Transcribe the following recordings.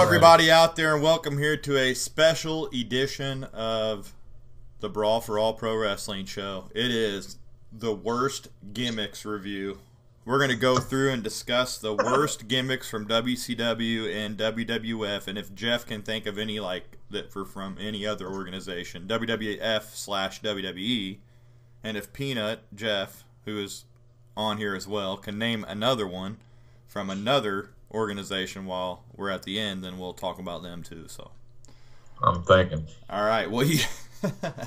everybody out there, and welcome here to a special edition of the Brawl for All Pro Wrestling show. It is the Worst Gimmicks review. We're going to go through and discuss the worst gimmicks from WCW and WWF, and if Jeff can think of any like that from any other organization, WWF/WWE, and if Peanut, Jeff, who is on here as well, can name another one from another organization while we're at the end, then we'll talk about them too. So I'm thinking. All right. Well,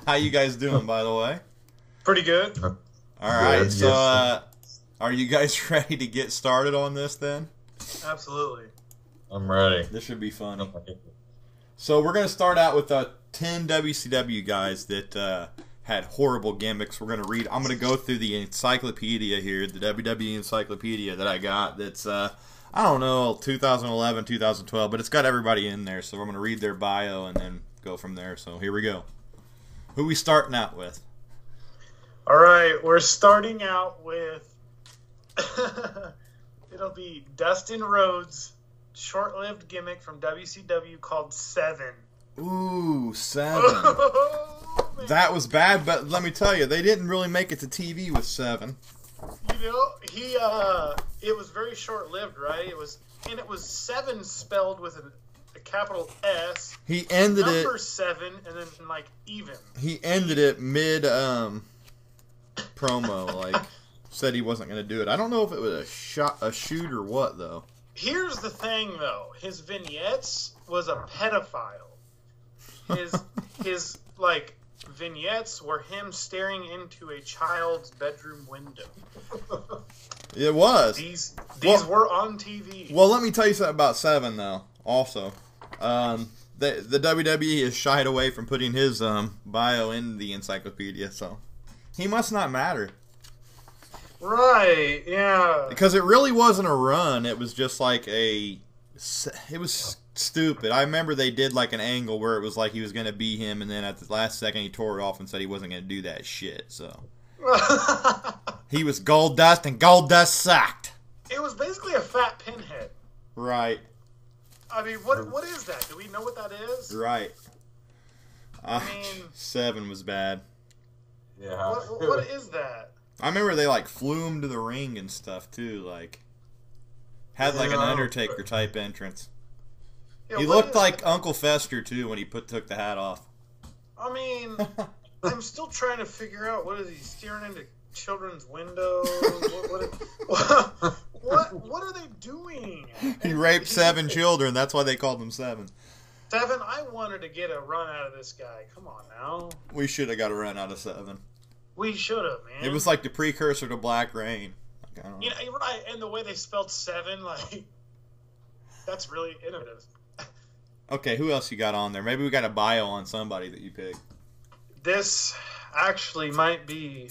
how you guys doing, by the way? Pretty good. All right. Good, So, yes. Are you guys ready to get started on this then? Absolutely. I'm ready. This should be funny. So we're going to start out with 10 WCW guys that had horrible gimmicks. We're going to read. I'm going to go through the encyclopedia here, the WWE encyclopedia that I got. That's I don't know, 2011, 2012, but it's got everybody in there. So we're going to read their bio and then go from there. So here we go. Who we starting out with? All right, we're starting out with it'll be Dustin Rhodes' short-lived gimmick from WCW called Seven. Ooh, 7. Oh, That was bad, but let me tell you, they didn't really make it to TV with 7. You know, it was very short-lived, right? It was 7 spelled with a capital S. He ended it. Number 7, and then like even. He ended it mid promo, like said he wasn't going to do it. I don't know if it was a shoot or what though. Here's the thing, though. His vignettes was a pedophile. His like vignettes were him staring into a child's bedroom window. It was. These were on TV. Well, let me tell you something about 7 though. Also, the WWE has shied away from putting his bio in the encyclopedia, so he must not matter. Right? Yeah. Because it really wasn't a run. It was just like it was stupid. I remember they did like an angle where it was like he was going to be him, and then at the last second he tore it off and said he wasn't going to do that shit. So he was Gold Dust, and Gold Dust sucked. It was basically a fat pinhead. Right. I mean, what is that? Do we know what that is? Right. I mean, 7 was bad. Yeah. What is that? I remember they like flew him to the ring and stuff too. Like had like an Undertaker type entrance. Yeah, He looked like Uncle Fester too when he took the hat off. I mean, I'm still trying to figure out what is he staring into children's windows? What are they doing? He raped 7 children. That's why they called him 7. 7. I wanted to get a run out of this guy. Come on now. We should have got a run out of 7. We should have, man. It was like the precursor to Black Rain. Like, I don't know. You know, right? And the way they spelled 7, like, that's really innovative. Okay, who else you got on there? Maybe we got a bio on somebody that you picked. This actually might be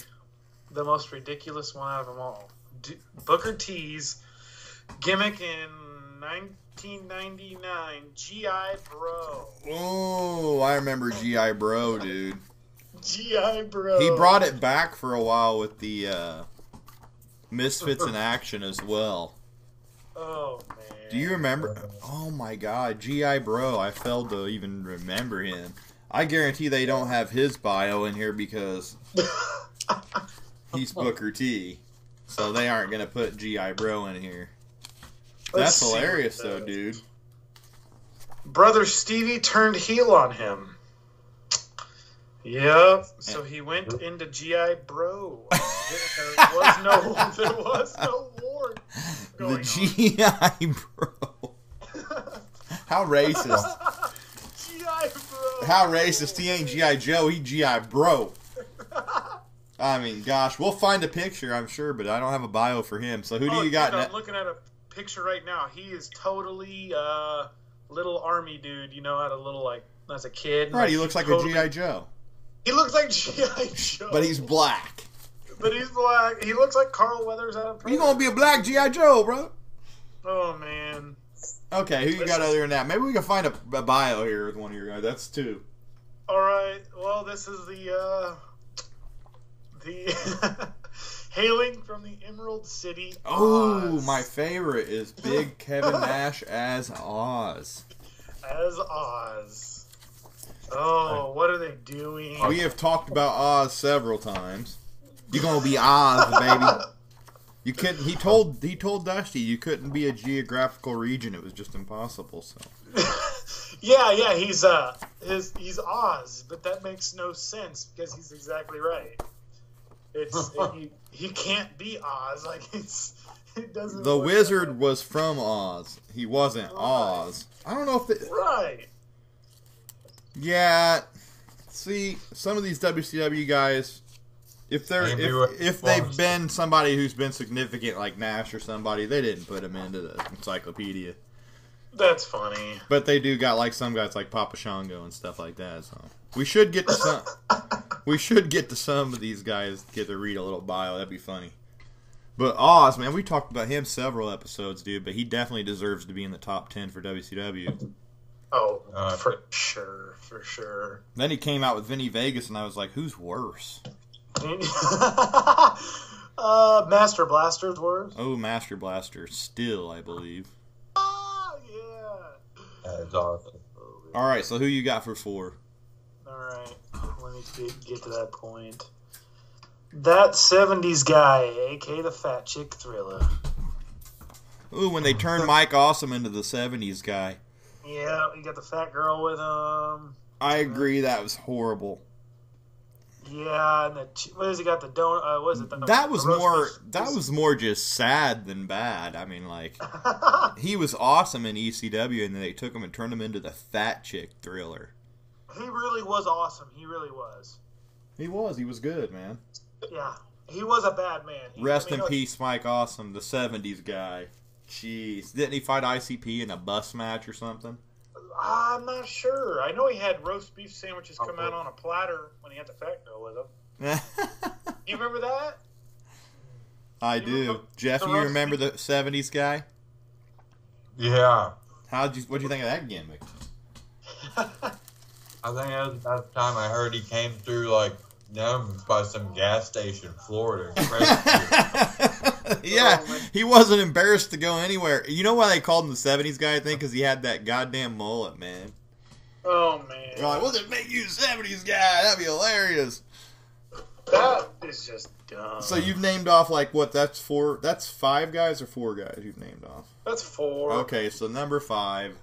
the most ridiculous one out of them all. Booker T's gimmick in 1999, G.I. Bro. Oh, I remember G.I. Bro, dude. G.I. Bro. He brought it back for a while with the Misfits in Action as well. Oh, man. Do you remember? Oh, my God. G.I. Bro. I failed to even remember him. I guarantee they don't have his bio in here because he's Booker T. So they aren't going to put G.I. Bro in here. That's hilarious, though, dude. Brother Stevie turned heel on him. Yep. So he went into G.I. Bro. There was no war going The G.I. Bro. How racist. G.I. Bro. How racist. He ain't G.I. Joe, he G.I. Bro. I mean, gosh, we'll find a picture, I'm sure, but I don't have a bio for him. So who do you got? I'm looking at a picture right now. He is totally little army dude, you know, had a little, like, as a kid. Right, he looks like totally, a G.I. Joe. He looks like G.I. Joe. But he's black. But he's black. He looks like Carl Weathers out of Predator. You gonna be a black G.I. Joe, bro? Oh, man. Okay, who you got other than that? Maybe we can find a bio here with one of your guys. That's 2. All right. Well, this is the hailing from the Emerald City. Oh, Oz. my favorite is Big Kevin Nash as Oz. as Oz. Oh, what are they doing? We have talked about Oz several times. You're gonna be Oz, baby. You couldn't. He told Dusty you couldn't be a geographical region. It was just impossible. So. yeah, he's Oz, but that makes no sense because he's exactly right. He can't be Oz. Like it doesn't. The wizard was from Oz. He wasn't Oz. I don't know if right. Yeah. See, some of these WCW guys, if they've been somebody who's been significant like Nash or somebody, they didn't put him into the encyclopedia. That's funny. But they do got like some guys like Papa Shango and stuff like that. So we should get to some. We should get to some of these guys get to read a little bio. That'd be funny. But Oz, man, we talked about him several episodes, dude. But he definitely deserves to be in the top 10 for WCW. Oh, for sure. Then he came out with Vinny Vegas, and I was like, who's worse? Master Blaster's worse. Oh, Master Blaster, still, I believe. Yeah. That's awesome. All right, so who you got for 4? All right, let me get to that point. That 70s guy, a.k.a. the Fat Chick Thriller. Ooh, when they turned Mike Awesome into the 70s guy. Yeah, you got the fat girl with him. I agree, that was horrible. Yeah, and what has he got? The donut? Was it the? That was more just sad than bad. I mean, like he was awesome in ECW, and then they took him and turned him into the Fat Chick Thriller. He really was awesome. He really was. He was good, man. Yeah, he was a bad man. Rest in peace, Mike Awesome, the 70s guy. Jeez. Didn't he fight ICP in a bus match or something? I'm not sure. I know he had roast beef sandwiches come out on a platter when he had the fat girl with him. You remember that? I do. Jeff, you remember the 70s guy? Yeah. What'd you think of that gimmick? I think that was about the time I heard he came through, like, by some gas station in Florida. Yeah, he wasn't embarrassed to go anywhere. You know why they called him the 70s guy, I think? Because he had that goddamn mullet, man. Oh, man. You're like, we'll just make you 70s guy. That'd be hilarious. That is just dumb. So you've named off, like, what, that's 5 guys or 4 guys you've named off? That's 4. Okay, so number 5.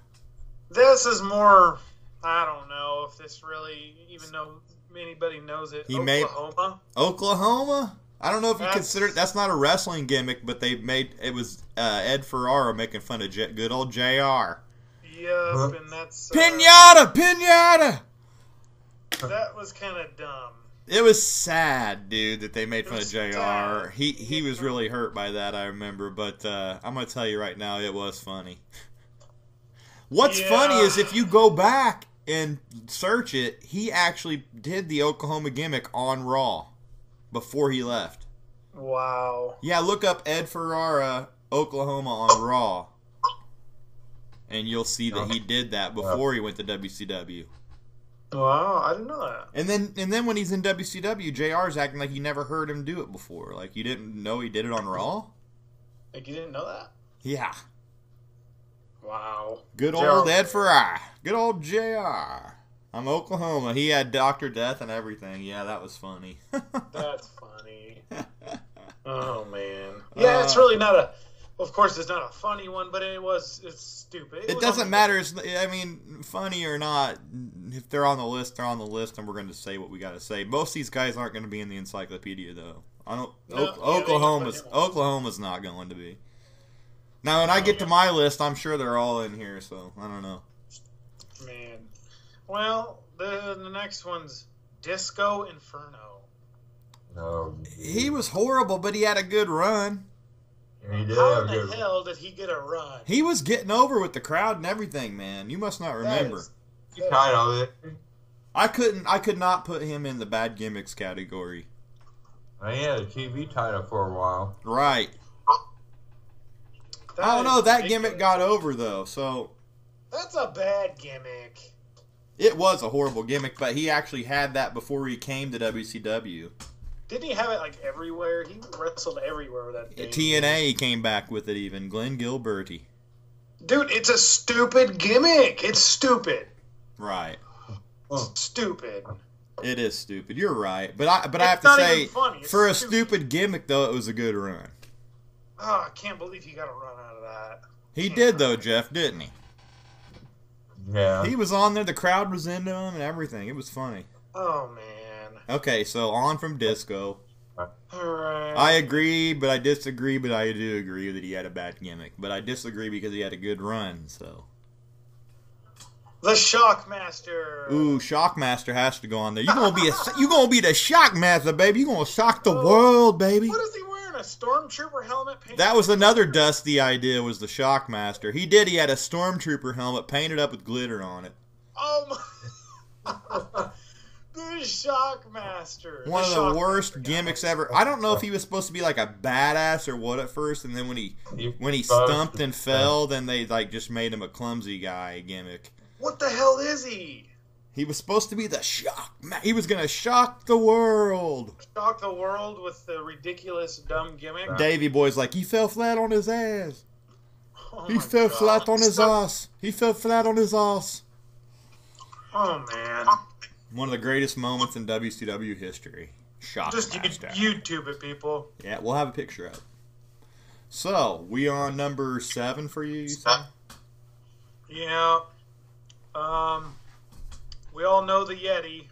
This is more, I don't know if this really, even though anybody knows it, Oklahoma. Oklahoma? I don't know if you consider it. That's not a wrestling gimmick, but it was Ed Ferrara making fun of good old JR. Yep, and that's Pinata. That was kind of dumb. It was sad, dude, that they made fun of JR. Sad. He was really hurt by that, I remember. But I'm gonna tell you right now, it was funny. What's funny is if you go back and search it, he actually did the Oklahoma gimmick on Raw. Before he left. Wow. Yeah, look up Ed Ferrara, Oklahoma on Raw. And you'll see that he did that before he went to WCW. Wow, I didn't know that. And then when he's in WCW, JR's acting like you never heard him do it before. Like you didn't know he did it on Raw? Like you didn't know that? Yeah. Wow. Good old Ed Ferrara. Good old JR. I'm Oklahoma. He had Dr. Death and everything. Yeah, that was funny. That's funny. Oh, man. Yeah, it's really not a... Of course, it's not a funny one, but it's stupid. It doesn't matter. I mean, funny or not, if they're on the list, they're on the list, and we're going to say what we got to say. Most of these guys aren't going to be in the encyclopedia, though. Oklahoma's not going to be. Now, when I get to my list, I'm sure they're all in here, so I don't know. Man. Well, the next one's Disco Inferno. No. He was horrible, but he had a good run. He did. How in the hell did he get a run? He was getting over with the crowd and everything, man. You must not remember. He kind of it. I could not put him in the bad gimmicks category. He had a TV title for a while. Right. I don't know. That gimmick got over, though, so... That's a bad gimmick. It was a horrible gimmick, but he actually had that before he came to WCW. Didn't he have it, like, everywhere? He wrestled everywhere with that thing. TNA came back with it, even. Glenn Gilberty. Dude, it's a stupid gimmick. It's stupid. Right. Stupid. It is stupid. You're right. But I have It's to not say, even funny. It's for a stupid. stupid gimmick, though, it was a good run. Oh, I can't believe he got a run out of that. He did, though, Jeff, didn't he? Yeah. He was on there. The crowd was into him and everything. It was funny. Oh, man. Okay, so on from Disco. Alright. I agree, but I disagree, but I do agree that he had a bad gimmick. But I disagree because he had a good run, so. The Shockmaster. Ooh, Shockmaster has to go on there. You're gonna be the Shockmaster, baby. You're gonna shock the world, baby. What is he wearing? A Stormtrooper helmet painted? That was another Dusty idea, was the Shockmaster. He had a Stormtrooper helmet painted up with glitter on it. Oh my. The Shockmaster. One of the worst gimmicks ever. I don't know if he was supposed to be like a badass or what at first, and then when he stumped and fell, then they like just made him a clumsy guy gimmick. What the hell is he? He was supposed to be the he was gonna shock the world. Shock the world with the ridiculous dumb gimmick. Davey Boy's like, he fell flat on his ass. Oh He my fell God. flat on his ass. He fell flat on his ass. Oh man. One of the greatest moments in WCW history. Just Shockmaster. YouTube it, people. Yeah, we'll have a picture of it. So, we on number 7 for you say? Yeah. We all know the Yeti.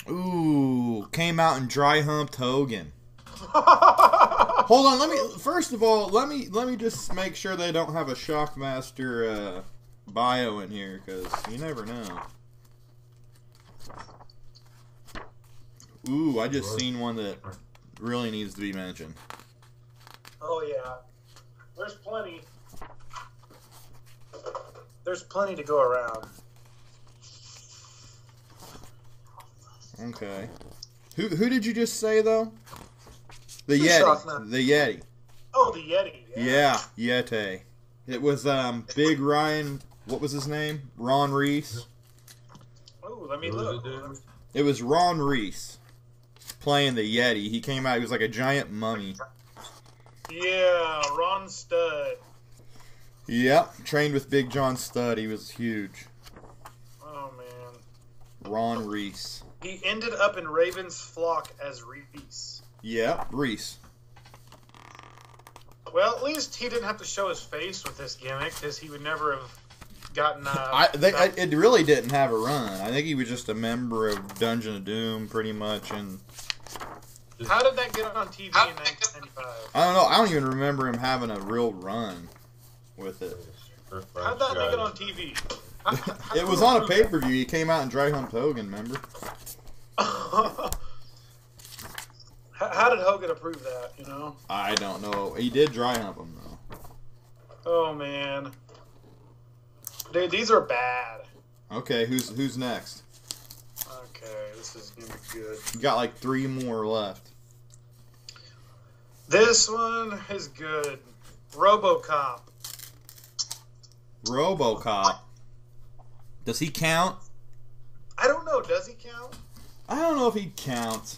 Ooh, came out and dry humped Hogan. Hold on, first of all, let me just make sure they don't have a Shockmaster bio in here, because you never know. Ooh, I just seen one that really needs to be mentioned. Oh yeah. There's plenty. There's plenty to go around. Okay. Who did you just say, though? The Who's Yeti. Shockmaster? The Yeti. Oh, the Yeti. Yeah, Yeti. It was Big Ryan, what was his name? Ron Reese. Oh, let me look. It was Ron Reese playing the Yeti. He came out, he was like a giant mummy. Yeah, Ron Studd. Yep, trained with Big John Studd. He was huge. Oh man. Ron Reese. He ended up in Raven's flock as Reese. Yep, Reese. Well, at least he didn't have to show his face with this gimmick, because he would never have gotten. It really didn't have a run. I think he was just a member of Dungeon of Doom, pretty much. And how did that get on TV in 1995? I don't know. I don't even remember him having a real run with it. How did that make it on TV? It was on a pay-per-view. He came out and dry humped Hogan, remember? How did Hogan approve that, you know? I don't know. He did dry hump him, though. Oh, man. Dude, these are bad. Okay, who's next? Okay, this is going to be good. You got like 3 more left. This one is good. Robocop. Robocop. Does he count? I don't know. Does he count? I don't know if he counts.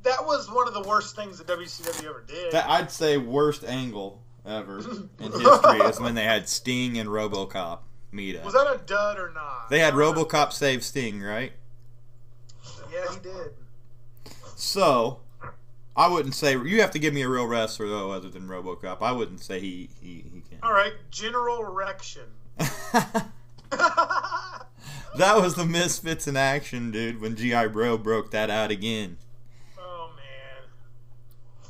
That was one of the worst things that WCW ever did. I'd say worst angle ever in history is when they had Sting and Robocop meet up. Was that a dud or not? They had Robocop save Sting, right? Yeah, he did. So, I wouldn't say... You have to give me a real wrestler, though, other than Robocop. I wouldn't say he can. All right, General Erection. That was the Misfits in action, dude, when G.I. Bro broke that out again. Oh, man.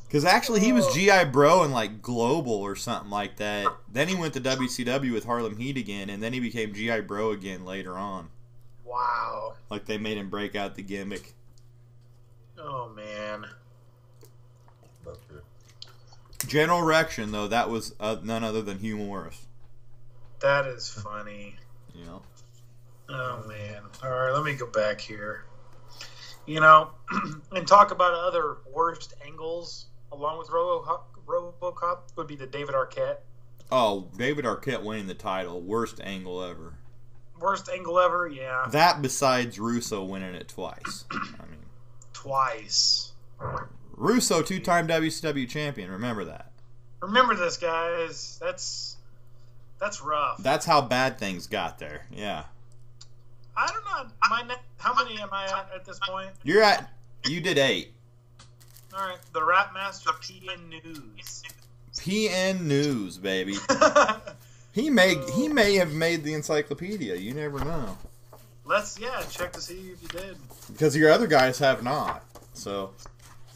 Because actually he was G.I. Bro in like Global or something like that. Then he went to WCW with Harlem Heat again, and then he became G.I. Bro again later on. Wow. Like they made him break out the gimmick. Oh, man. General Erection, though, that was none other than Hugh Morris. That is funny. You know? Oh, man. All right, let me go back here. You know, and talk about other worst angles along with Robocop would be the David Arquette. Oh, David Arquette winning the title. Worst angle ever. Worst angle ever? Yeah. That besides Russo winning it twice. I mean, Twice. Russo, 2-time WCW champion. Remember that. Remember this, guys. That's rough. That's how bad things got there. Yeah. I don't know. How many am I at this point? You did 8. All right. The Rap Master PN News. PN News, baby. He may have made the encyclopedia. You never know. Let's check to see if you did. Because your other guys have not. So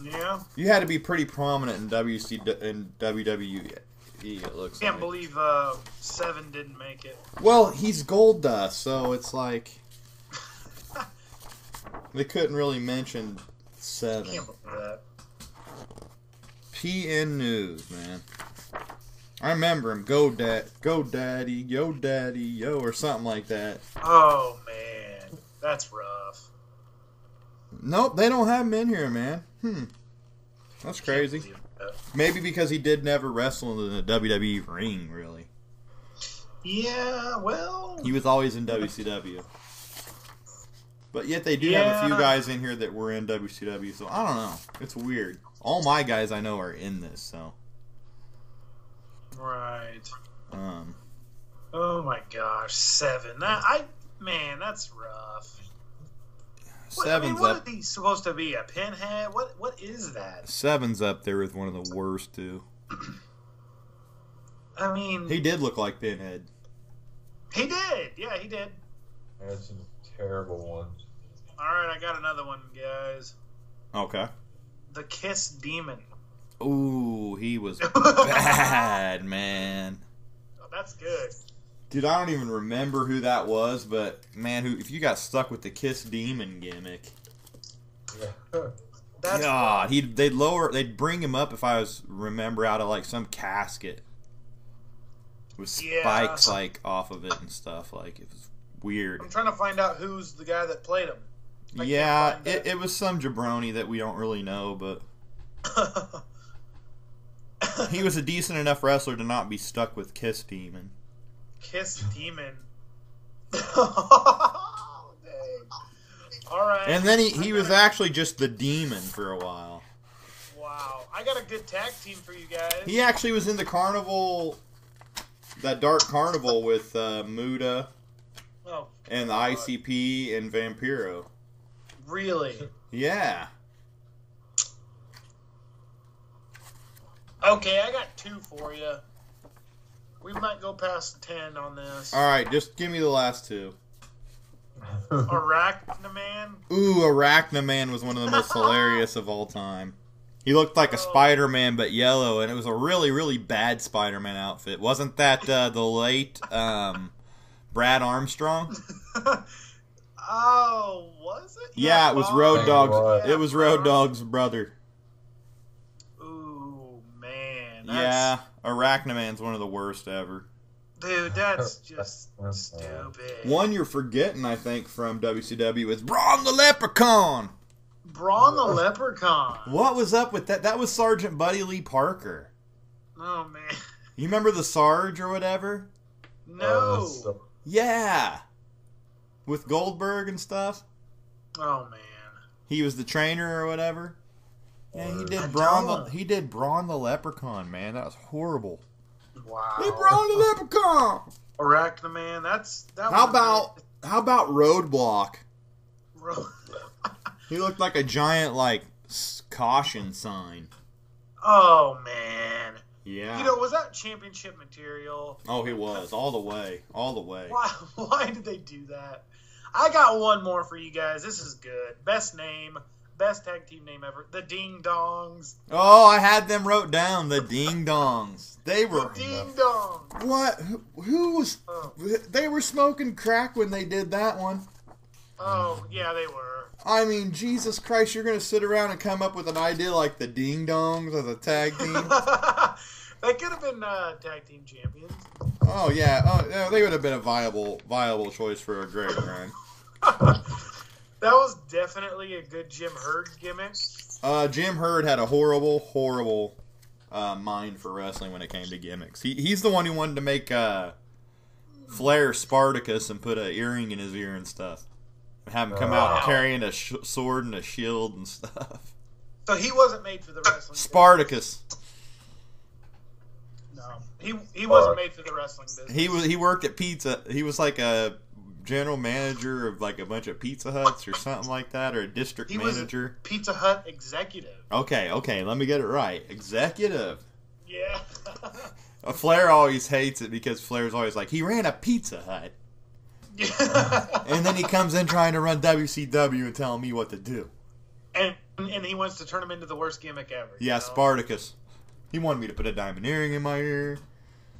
yeah, you had to be pretty prominent in WWE. It looks. Can't believe 7 didn't make it. Well, he's Gold Dust, so it's like they couldn't really mention 7. Can't believe that. PN News, man. I remember him. Go daddy, yo, or something like that. Oh man, that's rough. Nope, they don't have him in here, man. That's crazy. Maybe because he did never wrestle in the WWE ring, really. Yeah, well, he was always in WCW. But yet they do have a few guys in here that were in WCW, so I don't know. It's weird. All my guys I know are in this, so. Right. Oh my gosh, 7. That's rough. What are these supposed to be? A pinhead? What is that? 7's up there with one of the worst too. I mean, he did look like Pinhead. He did. Yeah, he did. I had some terrible ones. All right, I got another one, guys. Okay. The Kiss Demon. Ooh, he was bad, man. Oh, that's good. Dude, I don't even remember who that was, but man, if you got stuck with the Kiss Demon gimmick, God, they'd bring him up if I remember out of like some casket with spikes like off of it and stuff. Like it was weird. I'm trying to find out who's the guy that played him. It was some jabroni that we don't really know, but he was a decent enough wrestler to not be stuck with Kiss Demon. Kiss Demon. Oh, dang. All right. And then he was actually just the Demon for a while. Wow. I got a good tag team for you guys. He actually was in the carnival, that Dark Carnival with Muda and the ICP and Vampiro. Really? Yeah. Okay, I got 2 for you. We might go past 10 on this. All right, just give me the last 2. Arachnaman. Ooh, Arachnaman was one of the most hilarious of all time. He looked like a Spider-Man, but yellow, and it was a really, really bad Spider-Man outfit. Wasn't that the late Brad Armstrong? Oh, was it? Yeah, it was Road Dogg's. It was Road Dogg's brother. Ooh, man. Yeah, Arachnaman's one of the worst ever. Dude, that's just stupid. One you're forgetting, I think, from WCW is Brawl the Leprechaun. Brawl the Leprechaun. What was up with that? That was Sergeant Buddy Lee Parker. Oh, man. You remember the Sarge or whatever? No. Yeah. With Goldberg and stuff. Oh, man. He was the trainer or whatever. Yeah, he did Brawn the Leprechaun, man. That was horrible. Wow. He Brawn the Leprechaun. Arachnaman, How about Roadblock? He looked like a giant caution sign. Oh man. Yeah. You know, was that championship material? Oh, he was all the way. Why did they do that? I got one more for you guys. This is good. Best tag team name ever. The Ding Dongs. Oh, I had them wrote down. The Ding Dongs. They were. The Ding Dongs. What? Who was? They were smoking crack when they did that one. Oh, yeah, they were. I mean, Jesus Christ, you're going to sit around and come up with an idea like the Ding Dongs as a tag team? They could have been tag team champions. Oh, yeah. Oh, yeah, they would have been a viable choice for a great run. That was definitely a good Jim Herd gimmick. Jim Herd had a horrible mind for wrestling when it came to gimmicks. He's the one who wanted to make Flair Spartacus and put an earring in his ear and stuff. Have him come out carrying a sword and a shield and stuff. So he wasn't made for the wrestling. Spartacus. No, he wasn't made for the wrestling business. He worked at Pizza. He was like a general manager of like a bunch of Pizza Huts or something like that, or a district manager. Was a Pizza Hut executive. Okay, let me get it right. Executive. Yeah. Flair always hates it because Flair's always like, he ran a Pizza Hut. And then he comes in trying to run WCW and telling me what to do. And he wants to turn him into the worst gimmick ever. Yeah, Spartacus. He wanted me to put a diamond earring in my ear.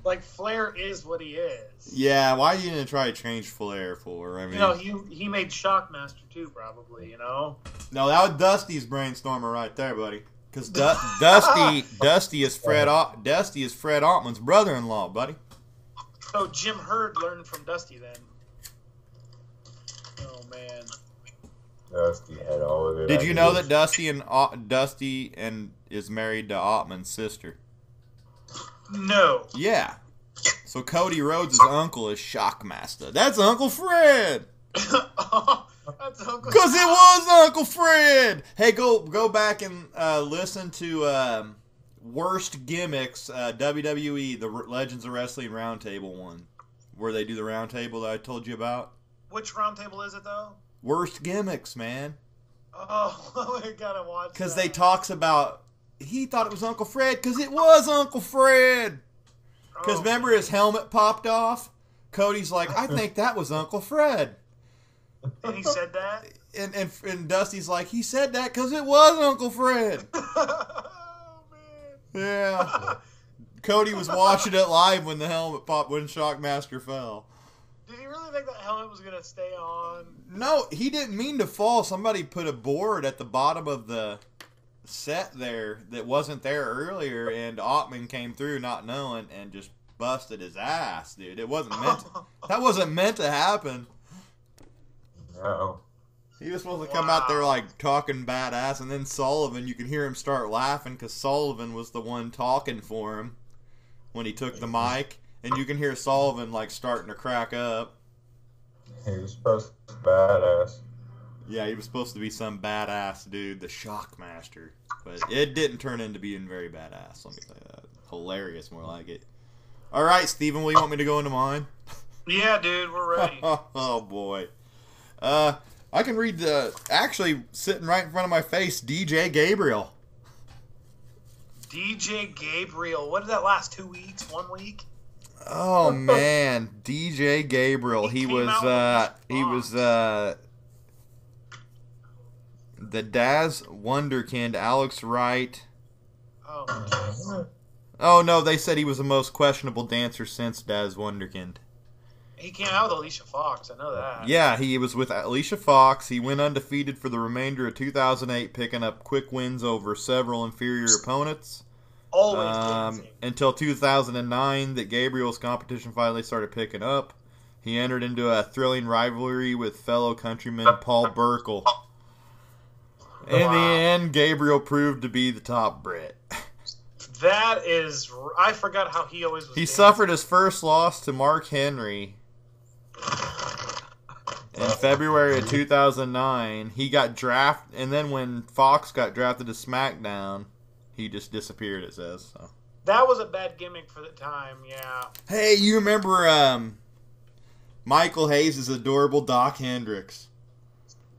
Like, Flair is what he is. Yeah, why you didn't try to change Flair for? I mean, he made Shockmaster too, probably. No, that was Dusty's brainstormer right there, buddy. Because Dusty is Fred Ottman's brother-in-law, buddy. So Jim Herd learned from Dusty then. Oh man. Dusty had all of it. Did you know that Dusty is married to Ottman's sister? No. Yeah. So Cody Rhodes' uncle is Shockmaster. That's Uncle Fred. That's Uncle. Because it was Uncle Fred. Hey, go back and listen to Worst Gimmicks, WWE, the Legends of Wrestling Roundtable one, where they do the roundtable that I told you about. Which roundtable is it though? Worst Gimmicks, man. Oh, I gotta watch. Because they talks about he thought it was Uncle Fred because it was Uncle Fred. Because remember his helmet popped off. Cody's like, I think that was Uncle Fred. And he said that. And Dusty's like, he said that because it was Uncle Fred. Oh man. Yeah. Cody was watching it live when the helmet popped when Shockmaster fell. Did he really think that helmet was going to stay on? No, he didn't mean to fall. Somebody put a board at the bottom of the set there that wasn't there earlier, and Ottman came through not knowing and just busted his ass, dude. It wasn't meant to, that wasn't meant to happen. No. He was supposed to come out there like talking badass, and then Sullivan, you could hear him start laughing because Sullivan was the one talking for him when he took the mic. And you can hear Sullivan, like, starting to crack up. He was supposed to be badass. Yeah, he was supposed to be some badass dude, the Shockmaster. But it didn't turn into being very badass, let me tell you that. Hilarious, more like it. All right, Steven, will you want me to go into mine? Yeah, dude, we're ready. Oh, boy. I can read actually, sitting right in front of my face, DJ Gabriel. DJ Gabriel. What did that last 2 weeks? 1 week? Oh man, DJ Gabriel. He was the Daz Wonderkind, Alex Wright. Oh no, they said he was the most questionable dancer since Daz Wonderkind. He came out with Alicia Fox, I know that. Yeah, he was with Alicia Fox. He went undefeated for the remainder of 2008, picking up quick wins over several inferior opponents. Always until 2009 that Gabriel's competition finally started picking up. He entered into a thrilling rivalry with fellow countryman Paul Burkle. In the end, Gabriel proved to be the top Brit. That is... I forgot how he always was... He suffered his first loss to Mark Henry in February of 2009. He got drafted, and then when Fox got drafted to SmackDown, he just disappeared, it says. So. That was a bad gimmick for the time, yeah. Hey, you remember Michael Hayes' adorable Doc Hendricks?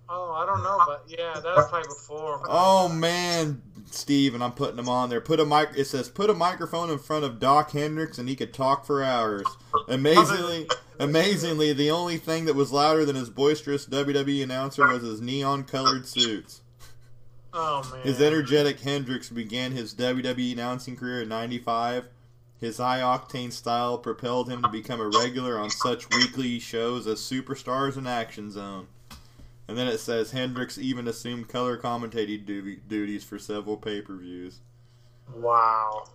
Oh, I don't know, but yeah, that was probably before. Oh, man, Steve, and I'm putting him on there. It says, put a microphone in front of Doc Hendricks and he could talk for hours. Amazingly, the only thing that was louder than his boisterous WWE announcer was his neon-colored suits. Oh, man. His energetic Hendricks began his WWE announcing career in '95. His high-octane style propelled him to become a regular on such weekly shows as Superstars and Action Zone. And then it says Hendricks even assumed color commentating duties for several pay-per-views. Wow.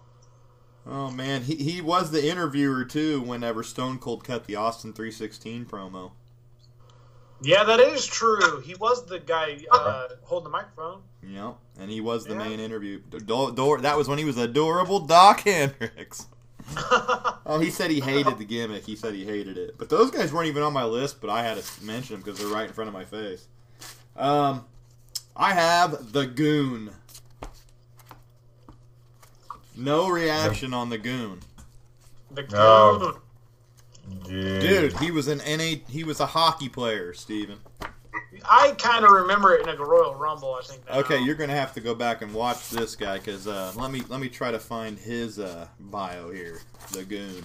Oh, man. He was the interviewer, too, whenever Stone Cold cut the Austin 316 promo. Yeah, that is true. He was the guy holding the microphone. Yep, and he was the main interview. That was when he was adorable Doc Hendricks. Oh, he said he hated the gimmick. He said he hated it. But those guys weren't even on my list, but I had to mention them because they're right in front of my face. I have the Goon. No reaction on the Goon. The Goon. No. Dude, he was he was a hockey player, Steven. I kind of remember it in a Royal Rumble, I think. Now. Okay, you're gonna have to go back and watch this guy, because let me try to find his bio here. The Goon.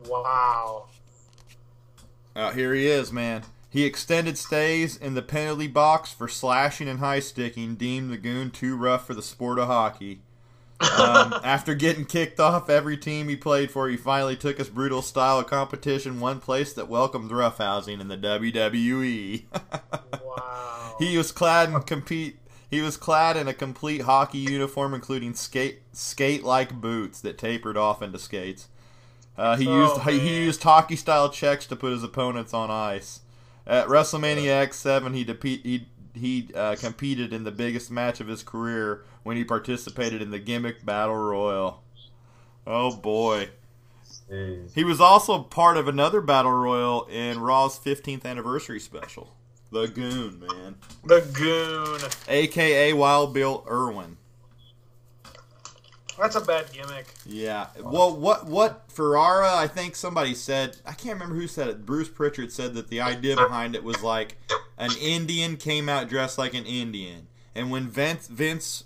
Wow. Here he is, man. He extended stays in the penalty box for slashing and high sticking, deemed the Goon too rough for the sport of hockey. After getting kicked off every team he played for, he finally took his brutal style of competition one place that welcomed roughhousing in the WWE. Wow. He was clad in a complete hockey uniform, including skate-like boots that tapered off into skates. He used hockey-style checks to put his opponents on ice. At WrestleMania X7, he competed in the biggest match of his career when he participated in the Gimmick Battle Royal. Oh boy. Jeez. He was also part of another Battle Royal in Raw's 15th anniversary special. The Goon, man. The Goon. A.K.A. Wild Bill Irwin. That's a bad gimmick. Yeah. Well, what Ferrara, I think somebody said, I can't remember who said it. Bruce Pritchard said that the idea behind it was like an Indian came out dressed like an Indian. And when Vince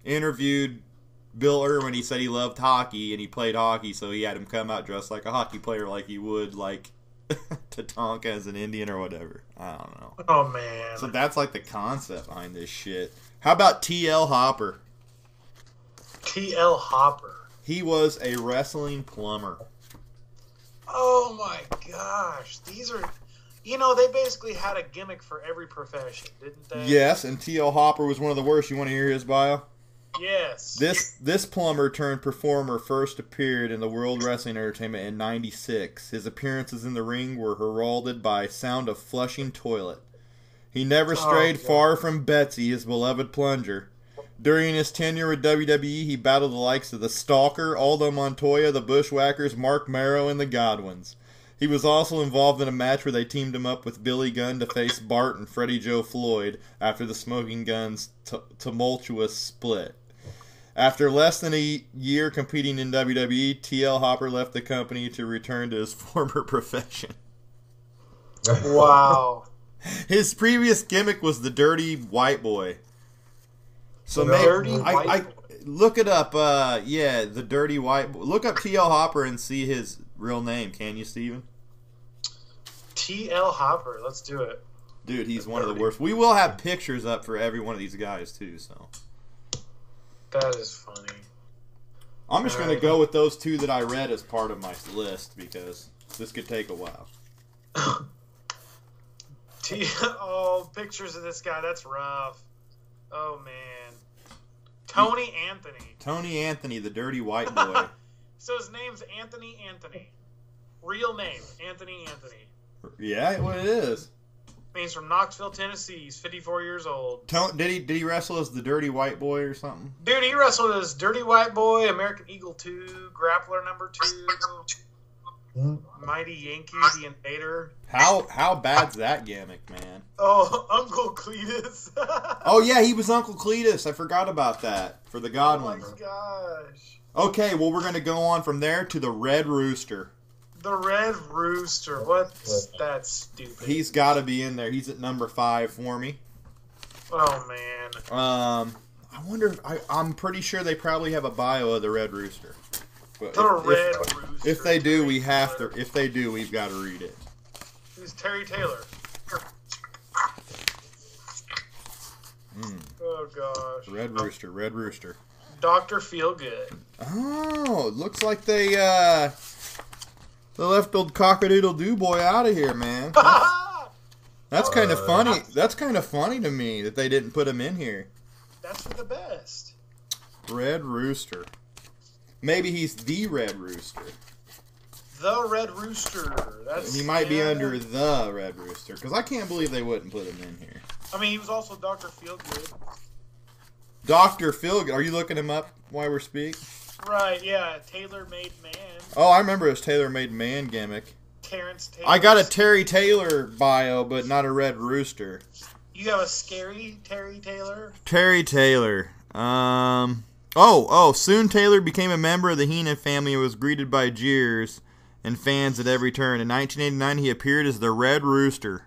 interviewed Bill Irwin, he said he loved hockey and he played hockey, so he had him come out dressed like a hockey player like he would like Tatanka as an Indian or whatever. I don't know. Oh, man. So that's like the concept behind this shit. How about T.L. Hopper? T.L. Hopper. He was a wrestling plumber. Oh my gosh. These are... You know, they basically had a gimmick for every profession, didn't they? Yes, and T.L. Hopper was one of the worst. You want to hear his bio? Yes. This plumber turned performer first appeared in the World Wrestling Entertainment in '96. His appearances in the ring were heralded by sound of flushing toilet. He never strayed far from Betsy, his beloved plunger. During his tenure with WWE, he battled the likes of the Stalker, Aldo Montoya, the Bushwhackers, Mark Marrow, and the Godwins. He was also involved in a match where they teamed him up with Billy Gunn to face Bart and Freddie Joe Floyd after the Smoking Guns' tumultuous split. After less than a year competing in WWE, T.L. Hopper left the company to return to his former profession. Wow. His previous gimmick was the Dirty White Boy. So look it up. The Dirty White Boy. Look up T.L. Hopper and see his real name. Can you, Steven? T.L. Hopper. Let's do it. Dude, he's one of the worst. We will have pictures up for every one of these guys too. So that is funny. I'm just going to go with those two that I read as part of my list because this could take a while. Pictures of this guy. That's rough. Oh, man. Tony Anthony, the Dirty White Boy. So his name's Anthony. Real name, Anthony. Yeah, what it is. He's from Knoxville, Tennessee. He's 54 years old. Did he wrestle as the Dirty White Boy or something? Dude, he wrestled as Dirty White Boy, American Eagle 2, Grappler number 2, Mighty Yankee, the Invader. How bad's that gimmick, man? Oh, Uncle Cletus. Oh, yeah, he was Uncle Cletus. I forgot about that for the Godwins. Oh, my gosh. Okay, well, we're going to go on from there to the Red Rooster. The Red Rooster. What's that stupid? He's got to be in there. He's at number 5 for me. Oh, man. I wonder if... I'm pretty sure they probably have a bio of the Red Rooster. But Red Rooster. If they do, we have to... If they do, we've got to read it. Who's Terry Taylor? Oh, gosh. Red Rooster. Dr. Feelgood. Oh, it looks like they left old Cock-a-doodle-doo boy out of here, man. That's kind of funny. That's kind of funny to me that they didn't put him in here. That's for the best. Red Rooster. Maybe he's the Red Rooster. The Red Rooster. He might be under the Red Rooster, because I can't believe they wouldn't put him in here. I mean, he was also Dr. Feelgood. Dr. Feelgood. Are you looking him up while we're speaking? Right, yeah. Tailor-made man. Oh, I remember his tailor-made man gimmick. Terrence Taylor. I got a Terry Taylor bio, but not a Red Rooster. You have a scary Terry Taylor? Terry Taylor. Soon Taylor became a member of the Heenan family and was greeted by jeers and fans at every turn. In 1989, he appeared as the Red Rooster.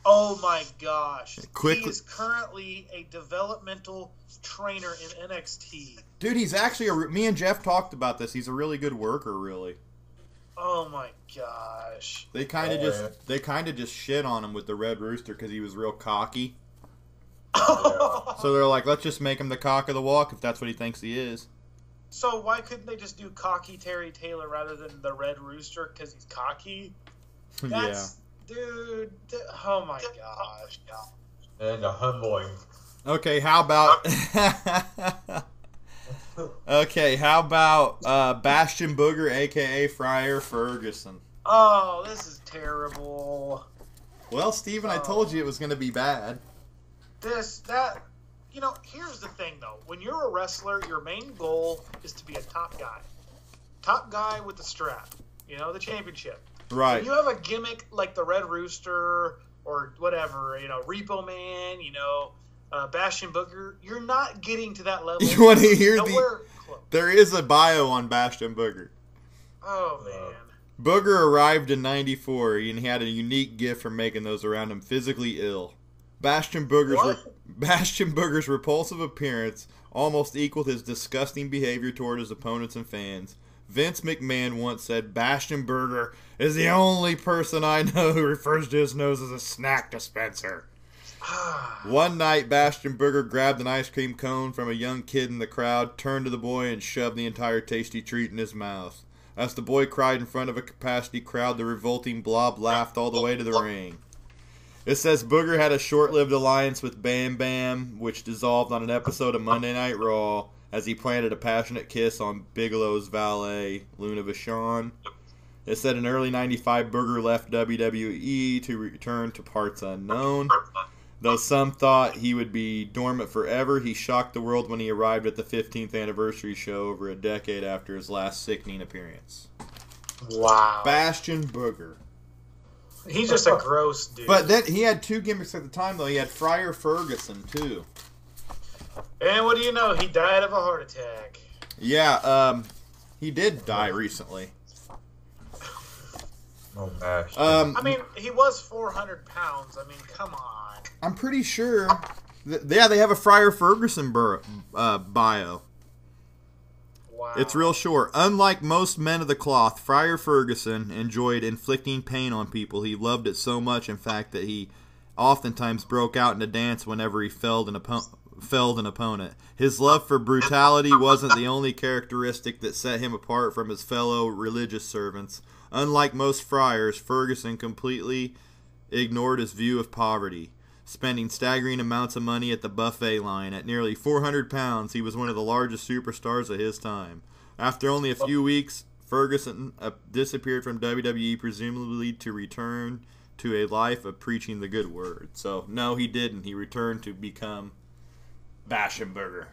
Oh my gosh. Quickly. He is currently a developmental trainer in NXT. Dude, he's actually me and Jeff talked about this. He's a really good worker, really. Oh my gosh. They kind of just shit on him with the Red Rooster because he was real cocky. So they're like, let's just make him the cock of the walk if that's what he thinks he is. So why couldn't they just do cocky Terry Taylor rather than the Red Rooster because he's cocky? That's, dude, oh my gosh. And a humbling. Okay, how about Bastion Booger, a.k.a. Friar Ferguson? Oh, this is terrible. Well, Steven, I told you it was going to be bad. Here's the thing, though. When you're a wrestler, your main goal is to be a top guy. Top guy with the strap. The championship. Right. When you have a gimmick like the Red Rooster or whatever, Repo Man, Bastion Booger, you're not getting to that level. You want to hear close. There is a bio on Bastion Booger. Oh, man. Booger arrived in 94, and he had a unique gift for making those around him physically ill. Bastion Booger's repulsive appearance almost equaled his disgusting behavior toward his opponents and fans. Vince McMahon once said, Bastion Booger is the only person I know who refers to his nose as a snack dispenser. One night, Bastion Booger grabbed an ice cream cone from a young kid in the crowd, turned to the boy, and shoved the entire tasty treat in his mouth. As the boy cried in front of a capacity crowd, the revolting blob laughed all the way to the ring. It says Booger had a short-lived alliance with Bam Bam, which dissolved on an episode of Monday Night Raw as he planted a passionate kiss on Bigelow's valet, Luna Vachon. It said in early 95, Booger left WWE to return to parts unknown. Though some thought he would be dormant forever, he shocked the world when he arrived at the 15th anniversary show over a decade after his last sickening appearance. Wow. Bastion Booger. He's just a gross dude. But then he had two gimmicks at the time, though. He had Friar Ferguson, too. And what do you know? He died of a heart attack. Yeah, he did die recently. Oh, gosh. I mean, he was 400 pounds. I mean, come on. I'm pretty sure. They have a Friar Ferguson bio. Wow. It's real short. Unlike most men of the cloth, Friar Ferguson enjoyed inflicting pain on people. He loved it so much, in fact, that he oftentimes broke out in a dance whenever he felled an opponent. His love for brutality wasn't the only characteristic that set him apart from his fellow religious servants. Unlike most friars, Ferguson completely ignored his view of poverty, spending staggering amounts of money at the buffet line. At nearly 400 pounds, he was one of the largest superstars of his time. After only a few weeks, Ferguson disappeared from WWE, presumably to return to a life of preaching the good word. So, no, he didn't. He returned to become Bastion Booger.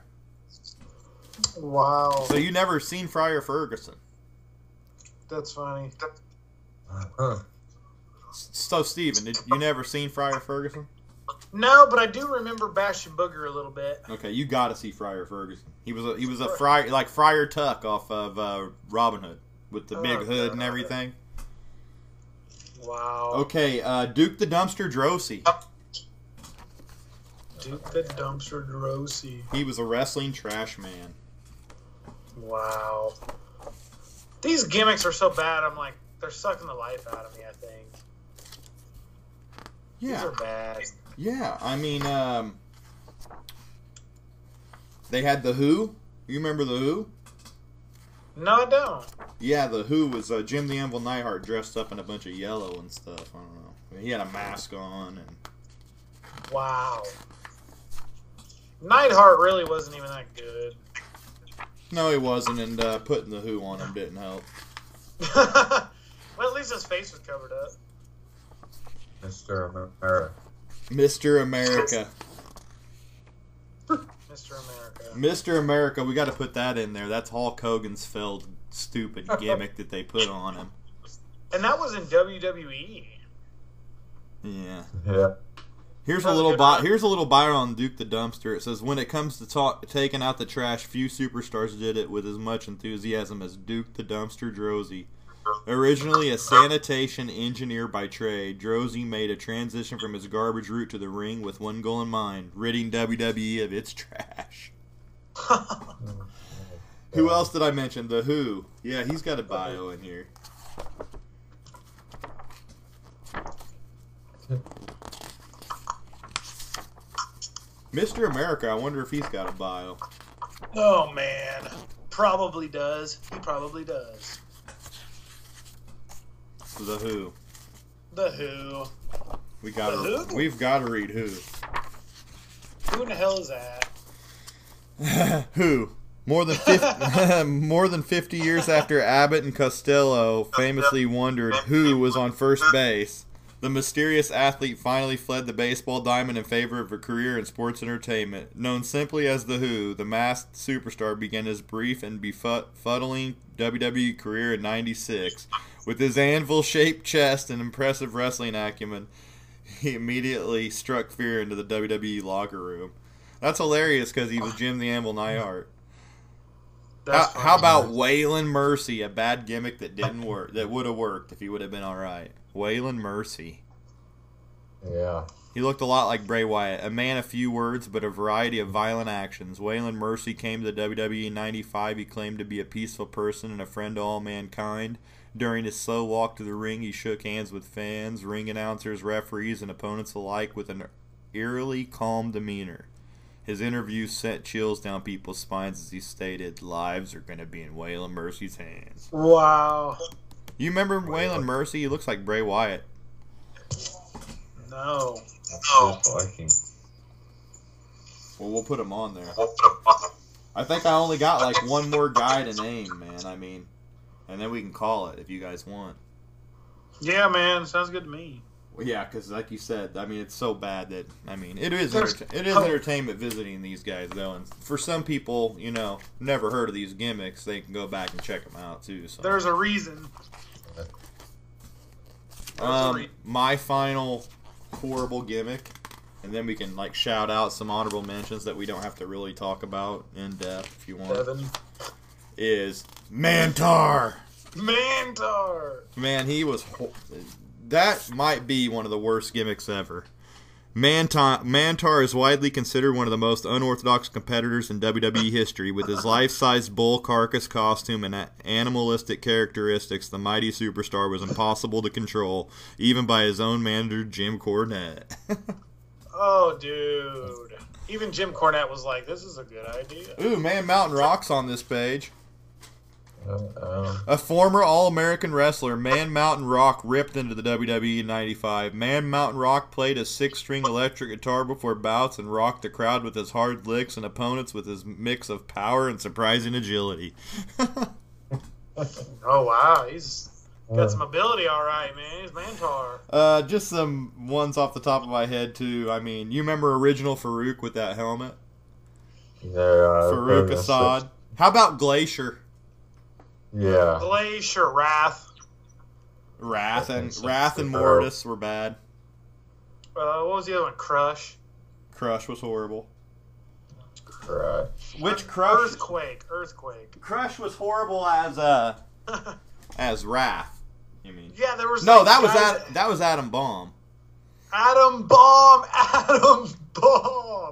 Wow. So you never seen Friar Ferguson? That's funny. So, Steven, you never seen Friar Ferguson? No, but I do remember Bastion Booger a little bit. Okay, you got to see Friar Ferguson. He was a friar, like Friar Tuck off of Robin Hood with the big hood and everything. Wow. Okay, Duke the Dumpster Droese. Duke the Dumpster Droese. He was a wrestling trash man. Wow. These gimmicks are so bad, I'm like, they're sucking the life out of me, I think. Yeah. These are bad. Yeah, I mean, they had The Who. You remember The Who? No, I don't. Yeah, The Who was Jim the Anvil Neidhart dressed up in a bunch of yellow and stuff. I don't know. He had a mask on. And Wow. Neidhart really wasn't even that good. No, he wasn't, and putting The Who on him didn't help. Well, at least his face was covered up. Mr. America. Mr. America. Mr. America. Mr. America, we got to put that in there. That's Hulk Hogan's failed stupid gimmick that they put on him. And that was in WWE. Yeah. Yeah. Here's a That was little a good one. Here's a little bio on Duke the Dumpster. It says, when it comes to taking out the trash, few superstars did it with as much enthusiasm as Duke the Dumpster Droese. Originally a sanitation engineer by trade, Droese made a transition from his garbage route to the ring with one goal in mind: ridding WWE of its trash. Who else did I mention? The Who. Yeah, he's got a bio in here. Mr. America, I wonder if he's got a bio. Oh man, probably does. He probably does. The Who. The Who. We've got to read Who. Who in the hell is that? Who? More than 50 years after Abbott and Costello famously wondered who was on first base, the mysterious athlete finally fled the baseball diamond in favor of a career in sports entertainment. Known simply as The Who, the masked superstar began his brief and befuddling WWE career in '96. With his anvil-shaped chest and impressive wrestling acumen, he immediately struck fear into the WWE locker room. That's hilarious because he was Jim the Anvil Neidhart. How about Waylon Mercy, a bad gimmick that didn't work, that would have worked if he would have been all right? Waylon Mercy. Yeah. He looked a lot like Bray Wyatt, a man of few words but a variety of violent actions. Waylon Mercy came to the WWE in '95. He claimed to be a peaceful person and a friend to all mankind. During his slow walk to the ring, he shook hands with fans, ring announcers, referees, and opponents alike with an eerily calm demeanor. His interviews sent chills down people's spines as he stated, "Lives are going to be in Waylon Mercy's hands." Wow. You remember Waylon Mercy? He looks like Bray Wyatt. No. Just like him. Well, we'll put him on there. I think I only got like one more guy to name, man. I mean, and then we can call it if you guys want. Yeah, man. Sounds good to me. Well, yeah, because like you said, I mean, it's so bad that, I mean, it is entertainment visiting these guys, though. And for some people, you know, never heard of these gimmicks, they can go back and check them out, too. So. There's a reason. My final horrible gimmick, and then we can, like, shout out some honorable mentions that we don't have to really talk about in depth, if you want, is Mantar. Mantar! Man, he was... That might be one of the worst gimmicks ever. Mantar is widely considered one of the most unorthodox competitors in WWE history. With his life-size bull carcass costume and animalistic characteristics, the mighty superstar was impossible to control, even by his own manager, Jim Cornette. Oh, dude. Even Jim Cornette was like, this is a good idea. Ooh, Man Mountain Rock's on this page. A former All-American wrestler, Man Mountain Rock ripped into the WWE in '95. Man Mountain Rock played a 6-string electric guitar before bouts and rocked the crowd with his hard licks and opponents with his mix of power and surprising agility. Oh, wow. He's got some ability, all right, man. He's Mantar. Just some ones off the top of my head, too. I mean, you remember original Farouk with that helmet? Yeah. Farouk Assad. How about Glacier? Yeah. Glacier, Wrath. Wrath and Mortis were bad. What was the other one? Crush. Crush was horrible. Right. Which Crush? Earthquake. Crush was horrible as Wrath. You mean? Yeah, there was. No, that was Adam Bomb. Adam Bomb.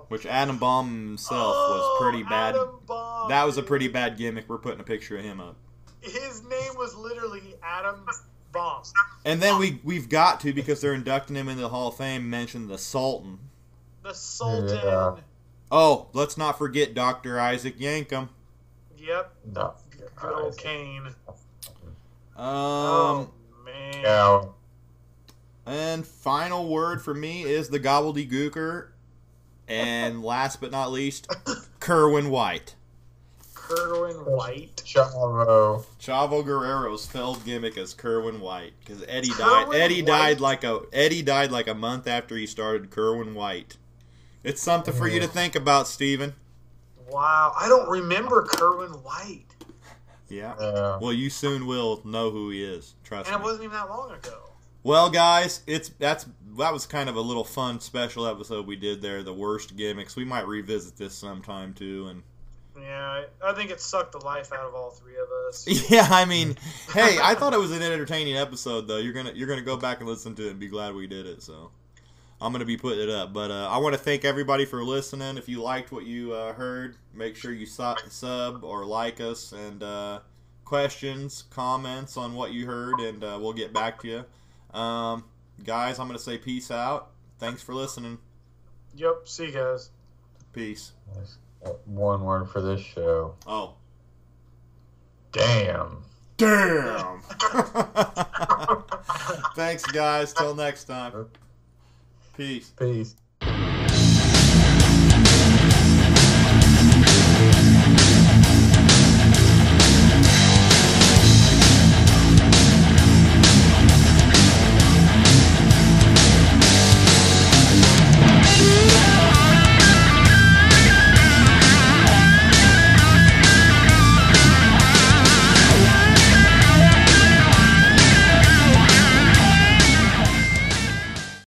Which Adam Bomb himself was pretty bad. Adam Bomb, that was a pretty bad gimmick. We're putting a picture of him up. His name was literally Adam Bomb. And then we've got to, because they're inducting him into the Hall of Fame, mention the Sultan. The Sultan. Yeah. Oh, let's not forget Dr. Isaac Yankem. Yep. No. Good old Kane. Oh, man. Yeah. And final word for me is the gobbledygooker. And last but not least, Kerwin White. Kerwin White. Chavo Guerrero's failed gimmick as Kerwin White, because Eddie Kerwin died like a month after he started Kerwin White. It's something for you to think about, Steven. Wow, I don't remember Kerwin White. Yeah. Well, you soon will know who he is. Trust me. And it wasn't even that long ago. Well, guys, that was kind of a little fun special episode we did there, the worst gimmicks. We might revisit this sometime too, and yeah, I think it sucked the life out of all three of us. yeah, I mean, hey, I thought it was an entertaining episode though. You're gonna go back and listen to it and be glad we did it. So I'm gonna be putting it up, but I want to thank everybody for listening. If you liked what you heard, make sure you sub or like us, and questions, comments on what you heard, and we'll get back to you. Guys, I'm going to say peace out. Thanks for listening. Yep, see you guys. Peace. One word for this show. Oh. Damn. Damn. Thanks, guys. Till next time. Peace. Peace.